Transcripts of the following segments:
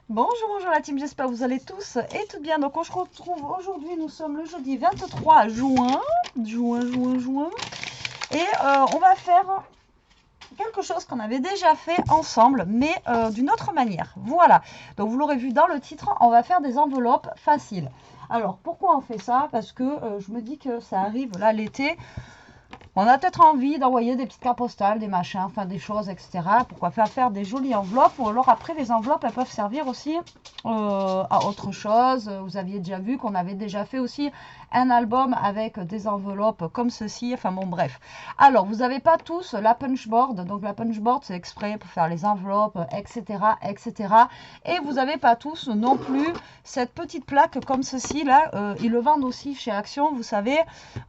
Bonjour la team, j'espère que vous allez tous et toutes bien. Donc on se retrouve aujourd'hui, nous sommes le jeudi 23 juin. Et on va faire quelque chose qu'on avait déjà fait ensemble, mais d'une autre manière. Voilà, donc vous l'aurez vu dans le titre, on va faire des enveloppes faciles. Alors pourquoi on fait ça? Parce que je me dis que ça arrive là l'été. On a peut-être envie d'envoyer des petites cartes postales, des machins, enfin des choses, etc. Pourquoi pas faire des jolies enveloppes? Ou alors après, les enveloppes, elles peuvent servir aussi à autre chose. Vous aviez déjà vu qu'on avait déjà fait aussi un album avec des enveloppes comme ceci. Enfin bon, bref. Alors, vous n'avez pas tous la punchboard. Donc la punchboard, c'est exprès pour faire les enveloppes, etc., etc. Et vous n'avez pas tous non plus cette petite plaque comme ceci là. Ils le vendent aussi chez Action, vous savez.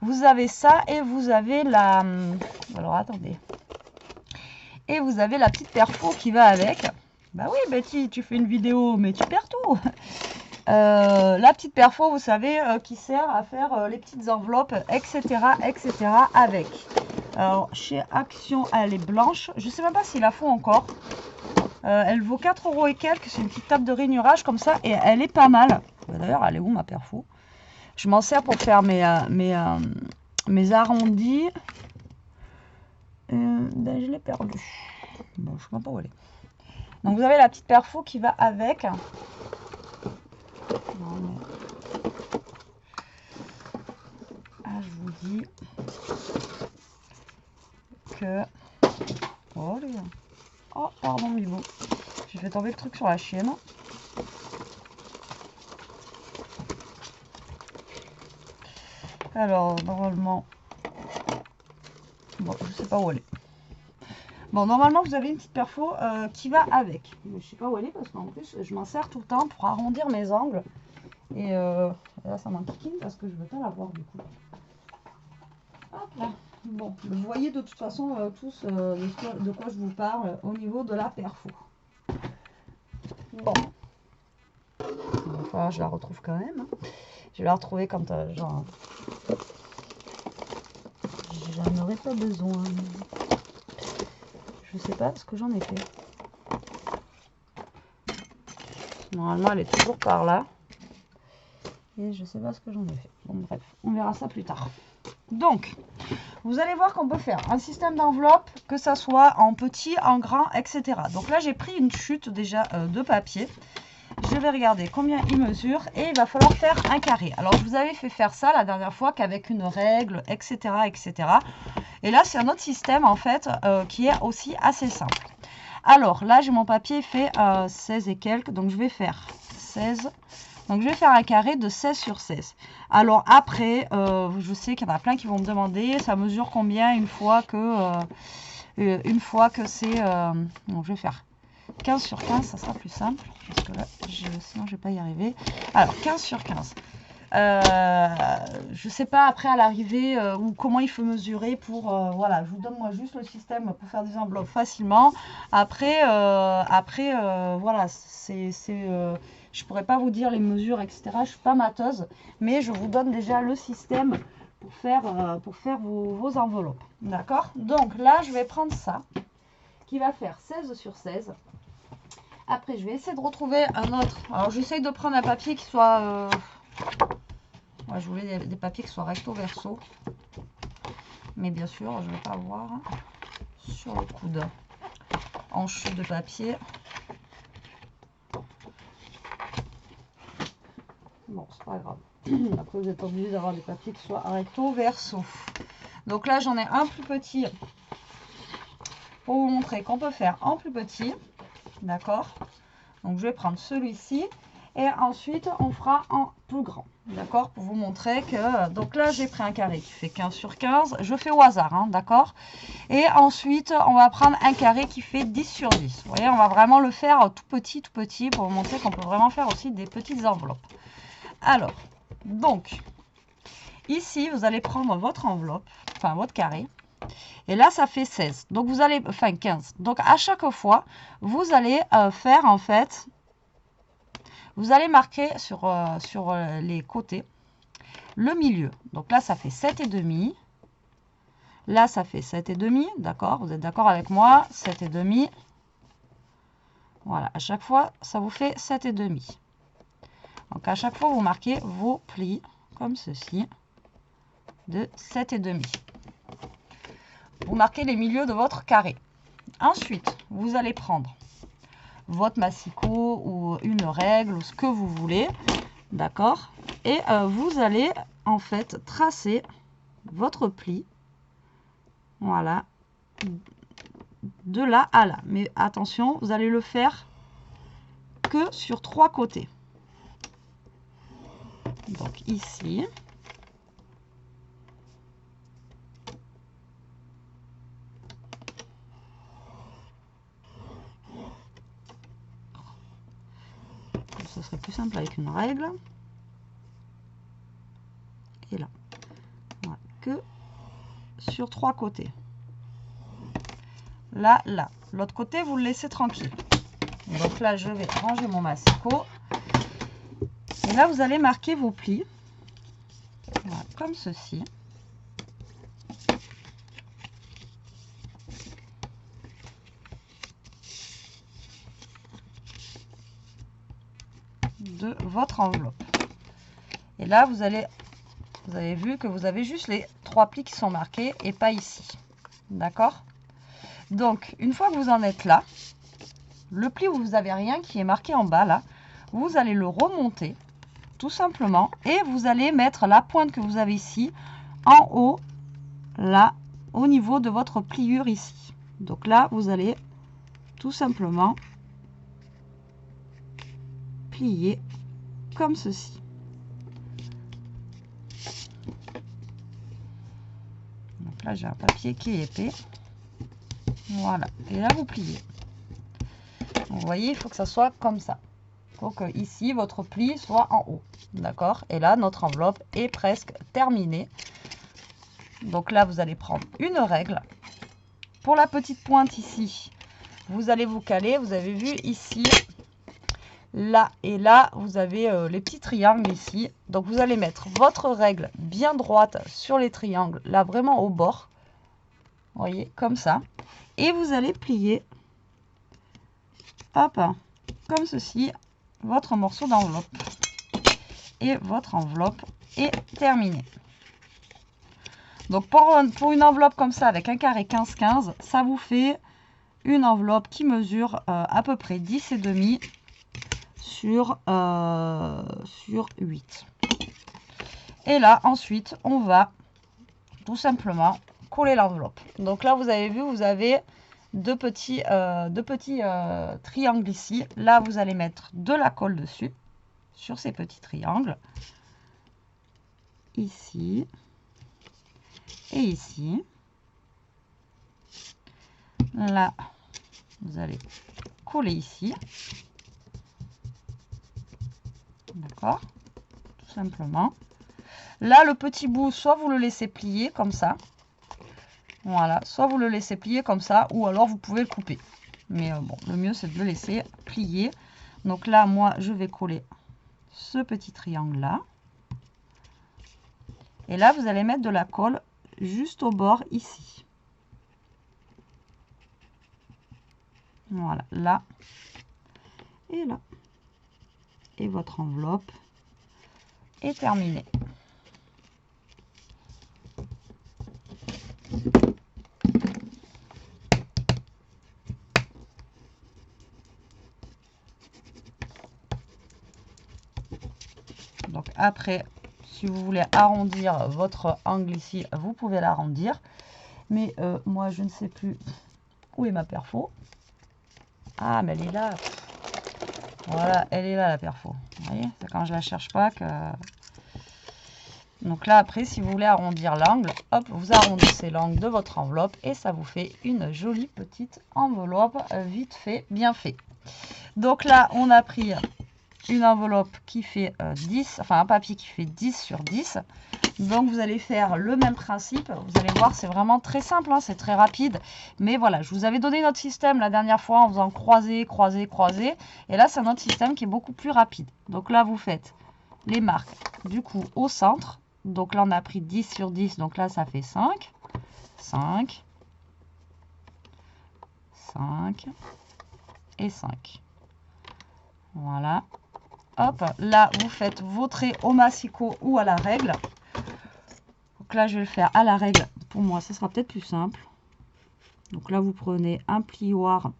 Vous avez ça et vous avez la... Alors attendez. Et vous avez la petite perfo qui va avec. Bah oui Betty, tu fais une vidéo mais tu perds tout. La petite perfo, vous savez, qui sert à faire les petites enveloppes, etc., etc. avec. Alors chez Action, elle est blanche. Je sais même pas s'ils la font encore. Elle vaut 4 € et quelques. C'est une petite table de rainurage comme ça et elle est pas mal. D'ailleurs, elle est où ma perfo? Je m'en sers pour faire mes arrondis. Ben, je l'ai perdu. Bon, je ne sais même pas où elle est. Donc vous avez la petite perfo qui va avec. Non, mais... Ah, je vous dis que... Oh, les gars. Oh, pardon, Bibo. J'ai fait tomber le truc sur la chienne. Alors, normalement... Bon, je sais pas où elle est. Bon, normalement, vous avez une petite perfo qui va avec. Mais je sais pas où elle est parce qu'en plus, je m'en sers tout le temps pour arrondir mes angles. Et là, ça m'enquiquine parce que je ne veux pas la voir du coup. Hop là. Bon, vous voyez de toute façon tous de quoi je vous parle au niveau de la perfo. Bon. Enfin, je la retrouve quand même. Hein. Je vais la retrouver quand genre... J'en aurais pas besoin. Je sais pas ce que j'en ai fait. Normalement, elle est toujours par là. Et je sais pas ce que j'en ai fait. Bon, bref, on verra ça plus tard. Donc, vous allez voir qu'on peut faire un système d'enveloppe, que ça soit en petit, en grand, etc. Donc là, j'ai pris une chute déjà de papier. Je vais regarder combien il mesure et il va falloir faire un carré. Alors, je vous avais fait faire ça la dernière fois qu'avec une règle, etc., etc. Et là, c'est un autre système, en fait, qui est aussi assez simple. Alors, là, j'ai mon papier fait 16 et quelques, donc je vais faire 16. Donc, je vais faire un carré de 16 sur 16. Alors, après, je sais qu'il y en a plein qui vont me demander, ça mesure combien une fois que c'est... donc, je vais faire 15 sur 15, ça sera plus simple. Parce que là, sinon, je ne vais pas y arriver. Alors, 15 sur 15. Je sais pas après à l'arrivée ou comment il faut mesurer pour voilà, je vous donne moi juste le système pour faire des enveloppes facilement. Après voilà, je pourrais pas vous dire les mesures, etc. Je suis pas mateuse, mais je vous donne déjà le système pour faire vos enveloppes, d'accord? Donc là je vais prendre ça qui va faire 16 sur 16. Après je vais essayer de retrouver un autre. Alors j'essaye de prendre un papier qui soit moi, je voulais des papiers qui soient recto verso. Mais bien sûr, je ne vais pas avoir sur le coude. En chute de papier. Bon, c'est pas grave. Après, vous n'êtes pas obligé d'avoir des papiers qui soient recto verso. Donc là, j'en ai un plus petit. Pour vous montrer qu'on peut faire en plus petit. D'accord? Donc, je vais prendre celui-ci. Et ensuite, on fera en plus grand. D'accord? Pour vous montrer que... Donc là, j'ai pris un carré qui fait 15 sur 15. Je fais au hasard, hein, d'accord? Et ensuite, on va prendre un carré qui fait 10 sur 10. Vous voyez, on va vraiment le faire tout petit, pour vous montrer qu'on peut vraiment faire aussi des petites enveloppes. Alors, donc, ici, vous allez prendre votre enveloppe, enfin votre carré. Et là, ça fait 16. Donc, vous allez... Enfin, 15. Donc, à chaque fois, vous allez faire, en fait... Vous allez marquer sur les côtés le milieu. Donc là, ça fait 7,5. Là, ça fait 7,5. D'accord? Vous êtes d'accord avec moi? 7,5. Voilà, à chaque fois, ça vous fait 7,5. Donc, à chaque fois, vous marquez vos plis, comme ceci, de 7,5. Vous marquez les milieux de votre carré. Ensuite, vous allez prendre votre massicot ou une règle ou ce que vous voulez, d'accord? Et vous allez en fait tracer votre pli, voilà, de là à là. Mais attention, vous allez le faire que sur 3 côtés. Donc ici. Ce serait plus simple avec une règle. Et là. Voilà, que sur 3 côtés. Là, là. L'autre côté, vous le laissez tranquille. Donc là, je vais ranger mon massicot. Et là, vous allez marquer vos plis. Voilà, comme ceci. De votre enveloppe. Et là, vous avez vu que vous avez juste les 3 plis qui sont marqués et pas ici. D'accord? Donc, une fois que vous en êtes là, le pli où vous n'avez rien qui est marqué en bas, là, vous allez le remonter, tout simplement, et vous allez mettre la pointe que vous avez ici, en haut, là, au niveau de votre pliure ici. Donc là, vous allez tout simplement plier comme ceci. Donc là, j'ai un papier qui est épais. Voilà, et là, vous pliez. Vous voyez, il faut que ça soit comme ça. Il faut que ici, votre pli soit en haut. D'accord? Et là, notre enveloppe est presque terminée. Donc là, vous allez prendre une règle. Pour la petite pointe ici, vous allez vous caler. Vous avez vu ici, là et là, vous avez les petits triangles ici. Donc vous allez mettre votre règle bien droite sur les triangles, là vraiment au bord. Vous voyez, comme ça. Et vous allez plier, hop, comme ceci, votre morceau d'enveloppe. Et votre enveloppe est terminée. Donc pour une enveloppe comme ça, avec un carré 15-15, ça vous fait une enveloppe qui mesure à peu près 10,5 sur 8. Et là, ensuite, on va tout simplement coller l'enveloppe. Donc là, vous avez vu, vous avez deux petits triangles ici. Là, vous allez mettre de la colle dessus, sur ces petits triangles. Ici. Et ici. Là, vous allez coller ici. D'accord? Tout simplement. Là, le petit bout, soit vous le laissez plier comme ça. Voilà, soit vous le laissez plier comme ça, ou alors vous pouvez le couper. Mais bon, le mieux, c'est de le laisser plier. Donc là, moi, je vais coller ce petit triangle-là. Et là, vous allez mettre de la colle juste au bord ici. Voilà, là et là. Et votre enveloppe est terminée. Donc après, si vous voulez arrondir votre angle ici, vous pouvez l'arrondir. Mais moi, je ne sais plus où est ma perfo. Ah, mais elle est là. Voilà, elle est là, la perfo. Vous voyez, c'est quand je la cherche pas que... Donc là, après, si vous voulez arrondir l'angle, hop, vous arrondissez l'angle de votre enveloppe et ça vous fait une jolie petite enveloppe, vite fait, bien fait. Donc là, on a pris une enveloppe qui fait 10, enfin un papier qui fait 10 sur 10. Donc vous allez faire le même principe. Vous allez voir, c'est vraiment très simple, hein, c'est très rapide. Mais voilà, je vous avais donné notre système la dernière fois en faisant croiser, croiser, croiser. Et là, c'est un autre système qui est beaucoup plus rapide. Donc là, vous faites les marques du coup au centre. Donc là, on a pris 10 sur 10. Donc là, ça fait 5. 5. 5. Et 5. Voilà. Hop, là, vous faites vos traits au massicot ou à la règle. Donc là, je vais le faire à la règle. Pour moi, ce sera peut-être plus simple. Donc là, vous prenez un plioir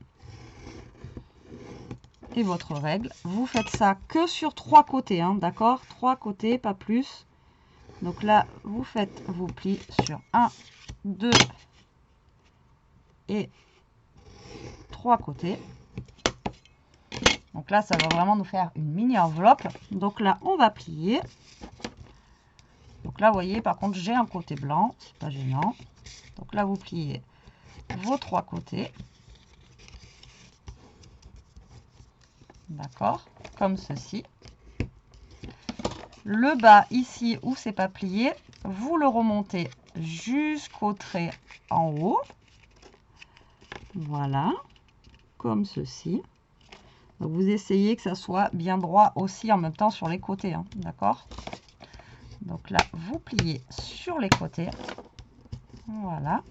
et votre règle. Vous faites ça que sur 3 côtés, hein, d'accord? 3 côtés, pas plus. Donc là, vous faites vos plis sur 1, 2 et 3 côtés. Donc là, ça va vraiment nous faire une mini enveloppe. Donc là, on va plier. Donc là, vous voyez, par contre, j'ai un côté blanc. C'est pas gênant. Donc là, vous pliez vos 3 côtés. D'accord? Comme ceci. Le bas, ici, où c'est pas plié, vous le remontez jusqu'au trait en haut. Voilà. Comme ceci. Donc vous essayez que ça soit bien droit aussi en même temps sur les côtés, hein, d'accord? Donc là, vous pliez sur les côtés. Voilà.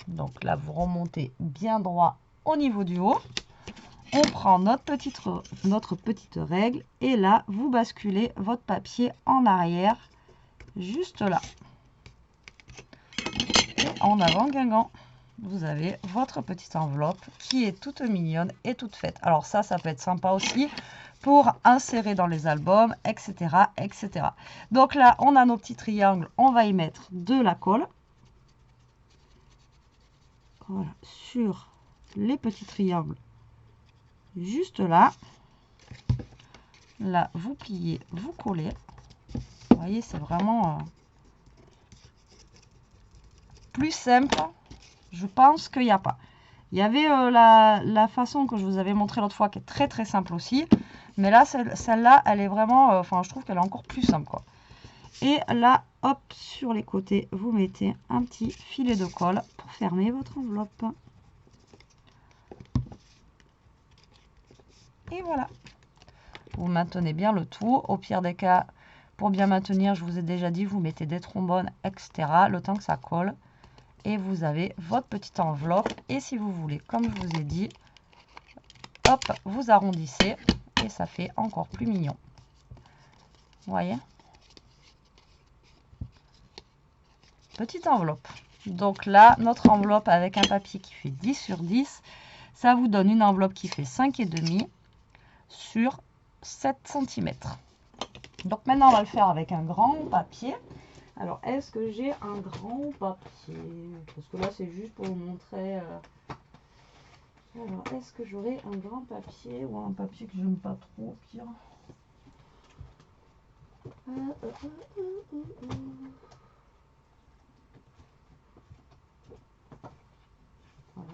Donc là, vous remontez bien droit au niveau du haut. On prend notre petite règle et là, vous basculez votre papier en arrière, juste là. Et en avant, Guingamp. Vous avez votre petite enveloppe qui est toute mignonne et toute faite. Alors ça peut être sympa aussi pour insérer dans les albums, etc., etc. Donc là, on a nos petits triangles. On va y mettre de la colle. Voilà, sur les petits triangles. Juste là. Là, vous pliez, vous collez. Vous voyez, c'est vraiment plus simple. Je pense qu'il n'y a pas. Il y avait la façon que je vous avais montré l'autre fois qui est très très simple aussi. Mais là, celle-là, elle est vraiment... Enfin, je trouve qu'elle est encore plus simple, quoi. Et là, hop, sur les côtés, vous mettez un petit filet de colle pour fermer votre enveloppe. Et voilà. Vous maintenez bien le tout. Au pire des cas, pour bien maintenir, je vous ai déjà dit, vous mettez des trombones, etc. Le temps que ça colle. Et vous avez votre petite enveloppe. Et si vous voulez, comme je vous ai dit, hop, vous arrondissez. Et ça fait encore plus mignon. Vous voyez? Petite enveloppe. Donc là, notre enveloppe avec un papier qui fait 10 sur 10, ça vous donne une enveloppe qui fait 5,5 sur 7 cm. Donc maintenant, on va le faire avec un grand papier. Alors, est-ce que j'ai un grand papier? Parce que là, c'est juste pour vous montrer. Alors, est-ce que j'aurai un grand papier ou un papier que j'aime pas trop, pire? Voilà,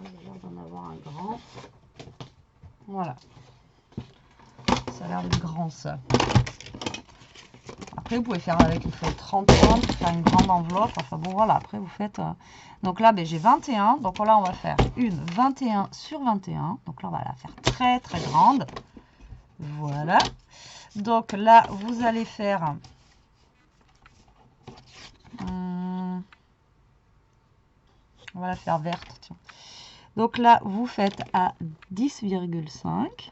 j'ai l'air d'en avoir un grand. Voilà. Ça a l'air d'être grand, ça. Après, vous pouvez faire avec une feuille 30-30, faire une grande enveloppe. Enfin bon, voilà, après vous faites... Donc là, ben, j'ai 21. Donc là, on va faire une 21 sur 21. Donc là, on va la faire très, très grande. Voilà. Donc là, vous allez faire... on va la faire verte, tiens. Donc là, vous faites à 10,5.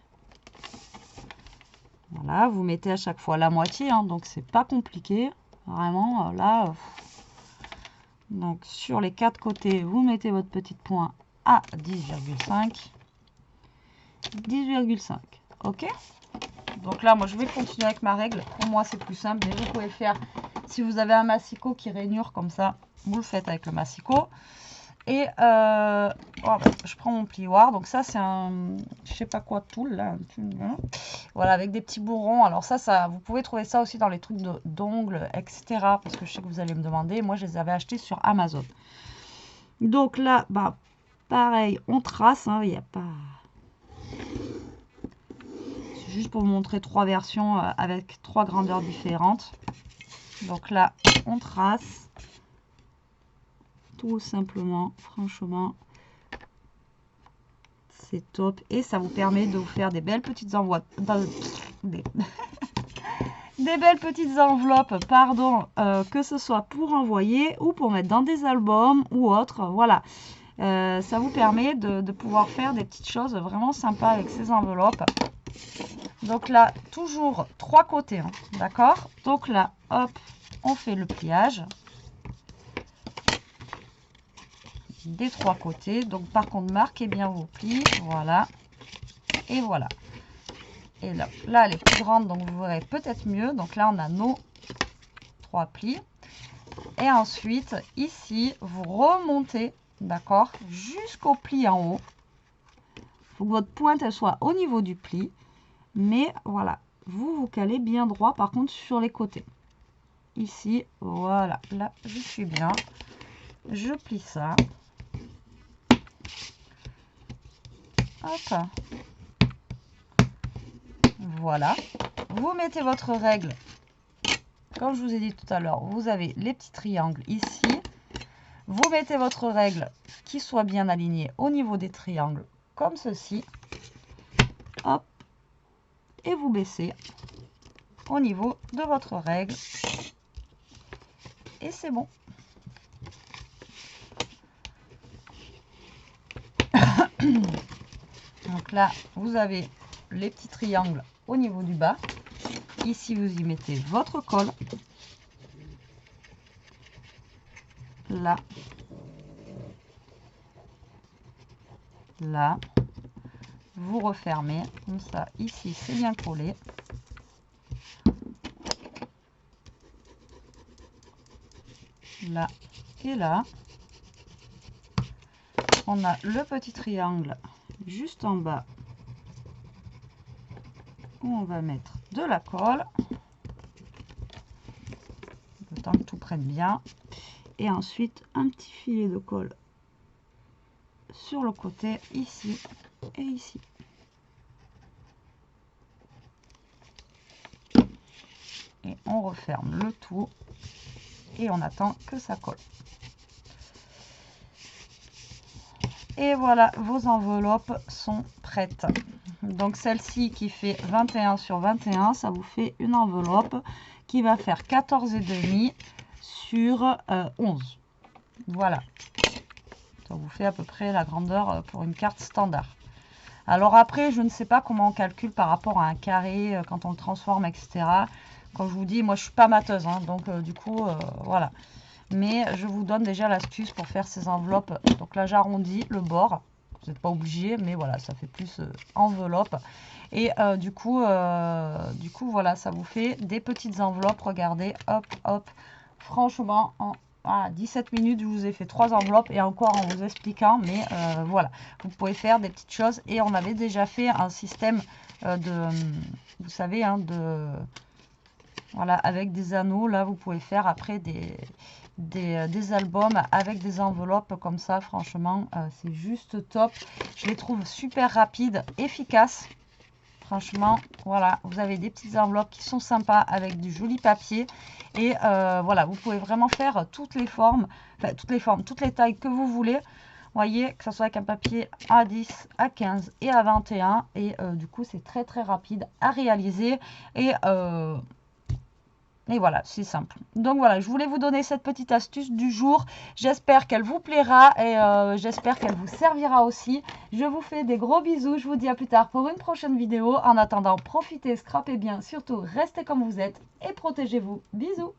Voilà, vous mettez à chaque fois la moitié, hein, donc c'est pas compliqué. Vraiment, là... Donc sur les 4 côtés, vous mettez votre petit point à 10,5. 10,5. Ok? Donc là, moi, je vais continuer avec ma règle. Pour moi, c'est plus simple, mais vous pouvez le faire. Si vous avez un massicot qui rainure comme ça, vous le faites avec le massicot. Et je prends mon plioir. Donc ça, c'est un, je sais pas quoi, tool là. Voilà, avec des petits bourrons. Alors ça, vous pouvez trouver ça aussi dans les trucs d'ongles, etc. Parce que je sais que vous allez me demander. Moi, je les avais achetés sur Amazon. Donc là, bah, pareil, on trace. Il n'y a pas... C'est juste pour vous montrer 3 versions avec 3 grandeurs différentes. Donc là, on trace. Tout simplement, franchement, c'est top. Et ça vous permet de vous faire des belles petites enveloppes. Des belles petites enveloppes, pardon, que ce soit pour envoyer ou pour mettre dans des albums ou autre. Voilà. Ça vous permet de pouvoir faire des petites choses vraiment sympas avec ces enveloppes. Donc là, toujours 3 côtés, hein, d'accord? Donc là, hop, on fait le pliage des 3 côtés. Donc par contre, marquez bien vos plis, voilà, et voilà. Et là, elle est plus grande, donc vous verrez peut-être mieux. Donc là, on a nos 3 plis. Et ensuite, ici, vous remontez, d'accord, jusqu'au pli en haut. Il faut que votre pointe elle soit au niveau du pli. Mais voilà, vous calez bien droit, par contre, sur les côtés. Ici, voilà, là, je suis bien. Je plie ça. Hop. Voilà. Vous mettez votre règle. Comme je vous ai dit tout à l'heure, vous avez les petits triangles ici. Vous mettez votre règle qui soit bien alignée au niveau des triangles, comme ceci. Hop. Et vous baissez au niveau de votre règle. Et c'est bon. Donc là, vous avez les petits triangles au niveau du bas. Ici, vous y mettez votre colle. Là. Là. Vous refermez. Comme ça, ici, c'est bien collé. Là et là. On a le petit triangle juste en bas où on va mettre de la colle. Le temps que tout prenne bien. Et ensuite, un petit filet de colle sur le côté, ici et ici. Et on referme le tout et on attend que ça colle. Et voilà, vos enveloppes sont prêtes. Donc celle-ci qui fait 21 sur 21, ça vous fait une enveloppe qui va faire 14,5 sur 11. Voilà. Ça vous fait à peu près la grandeur pour une carte standard. Alors après, je ne sais pas comment on calcule par rapport à un carré, quand on le transforme, etc. Comme je vous dis, moi je suis pas mateuse, hein, donc du coup, voilà. Mais je vous donne déjà l'astuce pour faire ces enveloppes. Donc là, j'arrondis le bord. Vous n'êtes pas obligé, mais voilà, ça fait plus enveloppe. Et du coup, voilà, ça vous fait des petites enveloppes. Regardez, hop, hop. Franchement, en 17 minutes, je vous ai fait 3 enveloppes et encore en vous expliquant. Mais voilà, vous pouvez faire des petites choses. Et on avait déjà fait un système vous savez, hein, voilà, avec des anneaux. Là, vous pouvez faire après des albums avec des enveloppes comme ça. Franchement, c'est juste top. Je les trouve super rapides, efficaces. Franchement, voilà, vous avez des petites enveloppes qui sont sympas avec du joli papier. Et voilà, vous pouvez vraiment faire toutes les formes, toutes les tailles que vous voulez. Vous voyez, que ce soit avec un papier A10, A15 et A21. Et du coup, c'est très très rapide à réaliser. Et voilà, c'est simple. Donc voilà, je voulais vous donner cette petite astuce du jour. J'espère qu'elle vous plaira et j'espère qu'elle vous servira aussi. Je vous fais des gros bisous. Je vous dis à plus tard pour une prochaine vidéo. En attendant, profitez, scrapez bien. Surtout, restez comme vous êtes et protégez-vous. Bisous.